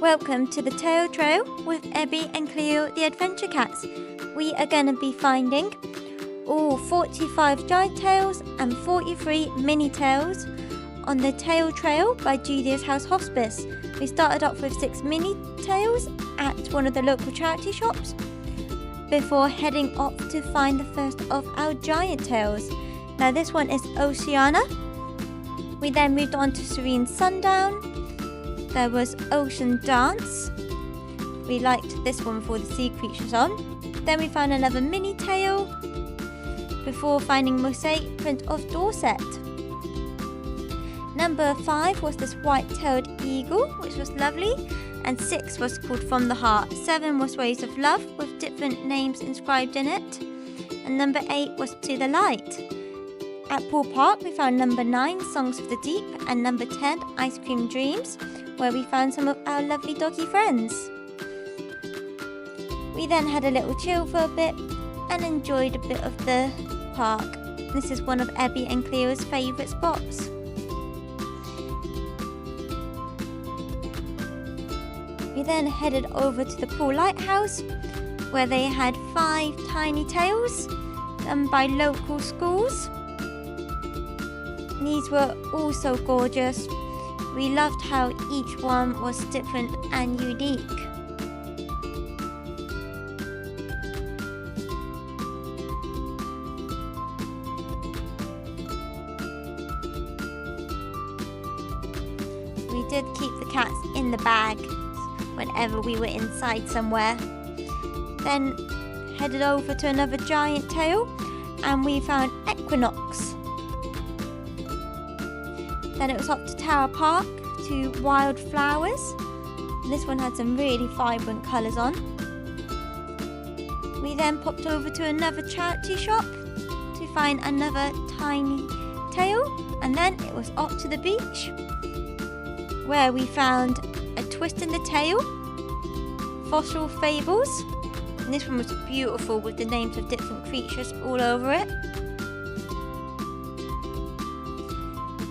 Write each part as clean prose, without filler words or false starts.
Welcome to the Tail Trail with Ebi and Cleo the Adventure Cats. We are going to be finding all 45 giant tails and 43 mini tails on the Tail Trail by Julia's House Hospice. We started off with 6 mini tails at one of the local charity shops before heading off to find the first of our giant tails. Now this one is Oceana. We then moved on to Serene Sundown. There was Ocean Dance. We liked this one for the sea creatures on. Then we found another mini tail before finding Mosaic Print of Dorset. Number 5 was this white-tailed eagle, which was lovely, and 6 was called From the Heart. 7 was Ways of Love with different names inscribed in it, and number 8 was To the Light. At Pool Park we found number 9 Songs of the Deep and number 10 Ice Cream Dreams, where we found some of our lovely doggy friends. We then had a little chill for a bit and enjoyed a bit of the park. This is one of Ebi and Cleo's favourite spots. We then headed over to the Pool Lighthouse, where they had 5 tiny tails done by local schools. These were also gorgeous. We loved how each one was different and unique. We did keep the cats in the bag whenever we were inside somewhere. Then headed over to another giant tail and we found Equinox. Then it was up to Tower Park to Wildflowers. This one had some really vibrant colours on. We then popped over to another charity shop to find another tiny tail, and then it was up to the beach where we found a Twist in the Tail, Fossil Fables, and this one was beautiful with the names of different creatures all over it.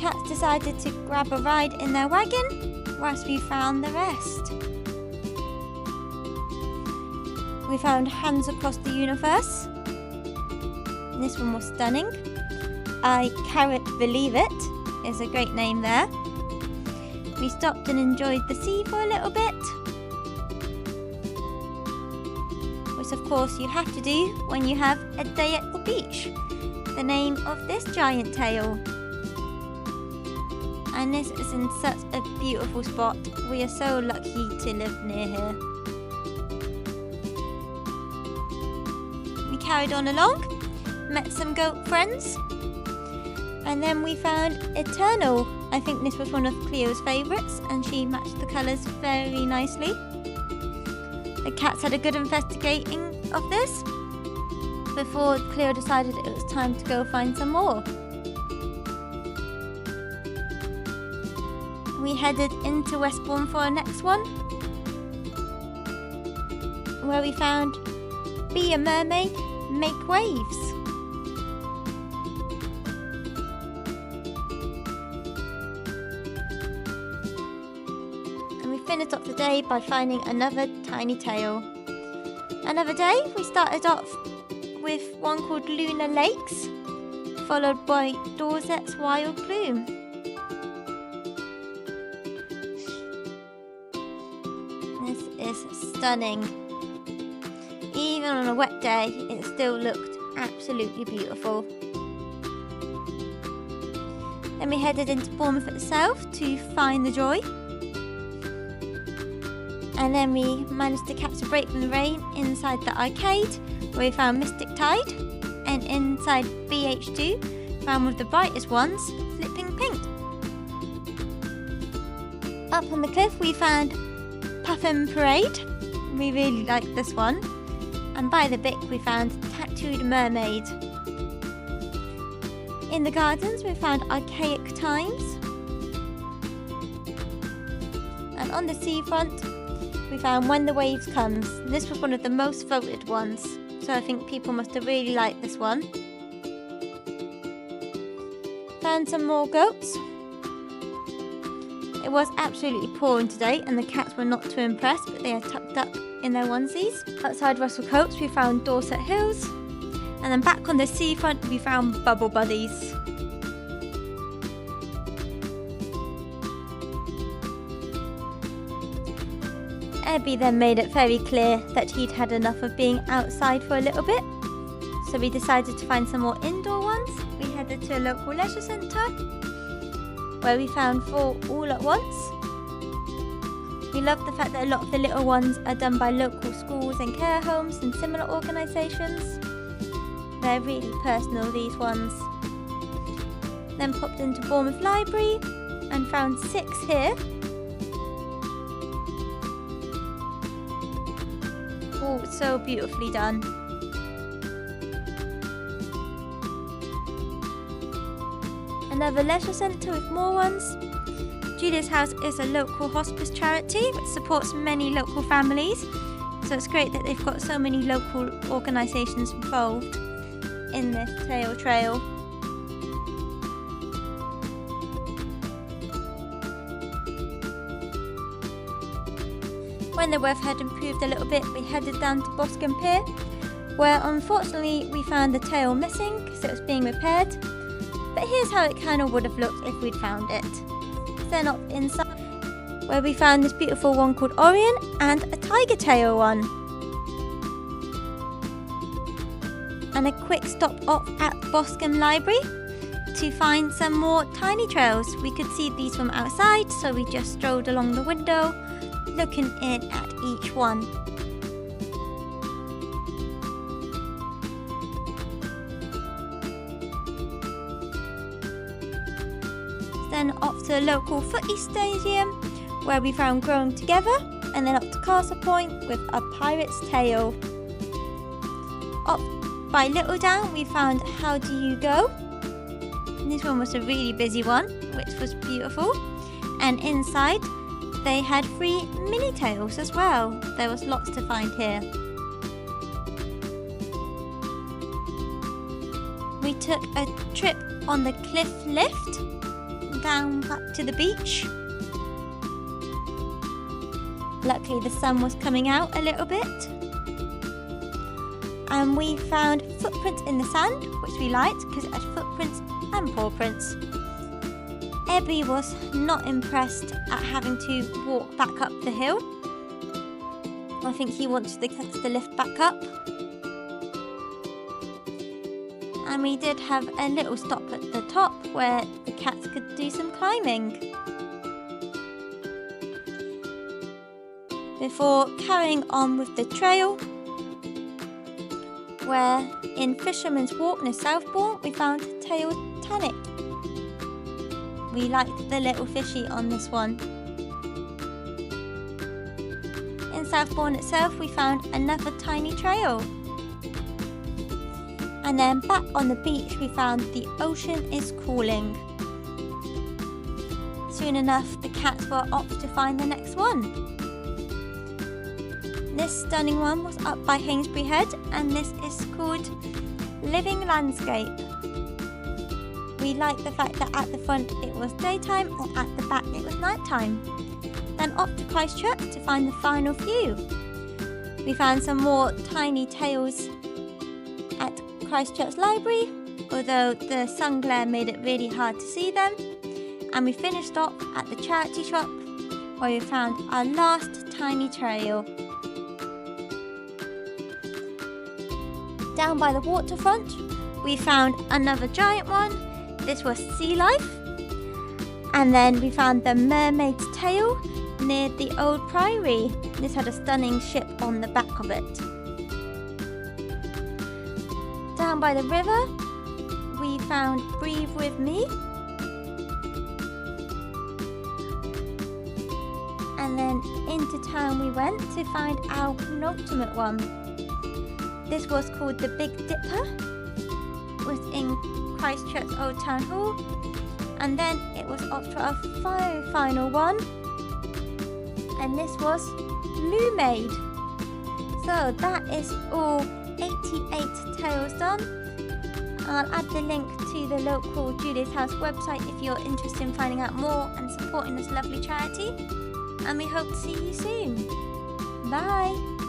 Cats decided to grab a ride in their wagon whilst we found the rest. We found Hands Across the Universe, and this one was stunning. I Carrot Believe It is a great name there. We stopped and enjoyed the sea for a little bit, which of course you have to do when you have a day at the beach. The name of this giant tail. And this is in such a beautiful spot. We are so lucky to live near here. We carried on along, met some goat friends, and then we found Eternal. I think this was one of Cleo's favourites and she matched the colours very nicely. The cats had a good investigating of this before Cleo decided it was time to go find some more. We headed into Westbourne for our next one, where we found Be a Mermaid, Make Waves. And we finished off the day by finding another tiny tail. Another day we started off with one called Lunar Lakes, followed by Dorset's Wild Plume. This is stunning. Even on a wet day, it still looked absolutely beautiful. Then we headed into Bournemouth itself to find the Joy. And then we managed to catch a break from the rain inside the arcade, where we found Mystic Tide. And inside BH2, found one of the brightest ones, Flipping Pink. Up on the cliff we found Puffin Parade. We really liked this one. And by the Bic we found Tattooed Mermaid. In the gardens we found Archaic Times. And on the seafront we found When the Waves Comes. This was one of the most voted ones, so I think people must have really liked this one. Found some more goats. It was absolutely pouring today and the cats were not too impressed, but they are tucked up in their onesies. Outside Russell Coates we found Dorset Hills, and then back on the seafront we found Bubble Buddies. Ebi then made it very clear that he'd had enough of being outside for a little bit, so we decided to find some more indoor ones. We headed to a local leisure centre where we found 4 all at once. We love the fact that a lot of the little ones are done by local schools and care homes and similar organisations. They're really personal, these ones. Then popped into Bournemouth Library and found 6 here. Oh, so beautifully done. Another leisure centre with more ones. Julia's House is a local hospice charity which supports many local families, so it's great that they've got so many local organisations involved in this tail trail. When the weather had improved a little bit, we headed down to Boscombe Pier, where unfortunately we found the tail missing because it was being repaired. But here's how it kind of would have looked if we'd found it. Then up inside, where we found this beautiful one called Orion and a tiger tail one. And a quick stop off at Boscombe Library to find some more tiny trails. We could see these from outside, so we just strolled along the window, looking in at each one. Then off to a local footy stadium where we found Growing Together, and then up to Castle Point with a pirate's tale. Up by Little Down we found How Do You Go? And this one was a really busy one, which was beautiful. And inside they had 3 mini tails as well. There was lots to find here. We took a trip on the cliff lift down back to the beach. Luckily the sun was coming out a little bit. And we found footprints in the sand, which we liked because it had footprints and paw prints. Ebi was not impressed at having to walk back up the hill. I think he wanted the cats to lift back up. And we did have a little stop at the top where the cats could do some climbing. Before carrying on with the trail, where in Fisherman's Walk near Southbourne we found tailed tannic. We liked the little fishy on this one. In Southbourne itself we found another tiny trail. And then back on the beach we found The Ocean Is Calling. Soon enough the cats were off to find the next one. This stunning one was up by Hainsbury Head, and this is called Living Landscape. We liked the fact that at the front it was daytime and at the back it was nighttime. Then off to Christchurch to find the final few. We found some more tiny tails at Christchurch Library, although the sun glare made it really hard to see them. And we finished off at the charity shop where we found our last tiny trail. Down by the waterfront we found another giant one. This was Sea Life. And then we found the Mermaid's Tail near the old priory. This had a stunning ship on the back of it. Down by the river we found Breathe With Me. And then into town we went to find our penultimate one. This was called the Big Dipper. It was in Christchurch Old Town Hall. And then it was up for our final one. And this was Loo Maid. So that is all 88 tails done. I'll add the link to the local Julia's House website if you're interested in finding out more and supporting this lovely charity. And we hope to see you soon. Bye!